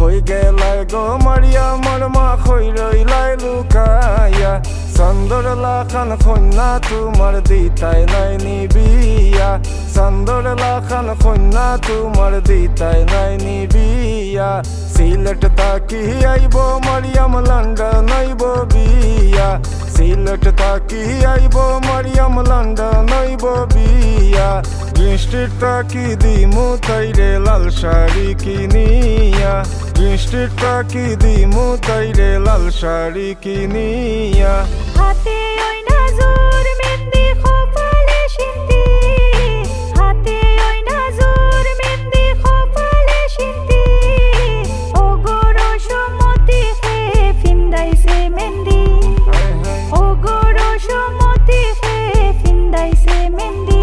কই গেলাই গো মারিয়া মোর মা কই রইলাই লুকাইয়া চান্দর লাখান কন্যা তোমার দিতাই নাই নিবিয়া চান্দর লাখান কন্যা তোমার দিতাই নাই নিবিয়া সিলেট তাকি আইব মারিয়াম লন্ডন আইব বিয়া সিলেট তাকি আইব মারিয়াম লন্ডন আইব বিয়া গ্রিন স্ট্রিট তাকি দিমু তাইরে লাল শাড়ি কিনিয়া গ্রিন স্ট্রিট তাকি দিমু তাইরে লাল শাড়ি কিনিয়া হাতে ওই নাজুর মেহেন্দি কপালে সিন্দি হাতে ওই নাজুর মেহেন্দি কপালে সিন্দি ও গো রসমতি হে ফিন্দাইছে মেহেন্দি ও গো রসমতি হে ফিন্দাইছে মেহেন্দি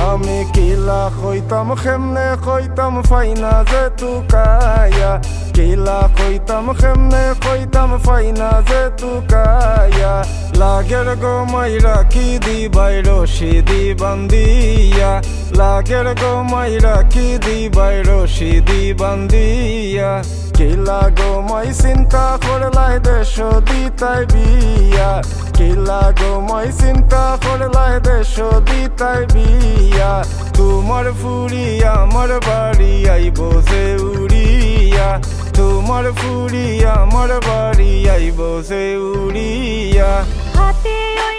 আমি কিলা কইতাম কেমনে কইতাম ফাইনা যে তুকায়া কিলা কইতাম কেমনে কইতাম ফাইনা যে তুকায়া লাগের গো মাইরা কি দিবাই রশি দি বান্দিয়া লাগের গো মাইরা কি দিবাই রশি দি বান্দিয়া কিলা গো মাই চিন্তা করলাই দেশ দিতাই বিয়া কিলা গো মাই চিন্তা করলাই দেশ দিতাই বিয়া তোমার ফুরি আমার বাড়ি আইব যে উড়িয়া তোমার ফুরি আমার বাড়ি আইব যে উড়িয়া হাতে ওই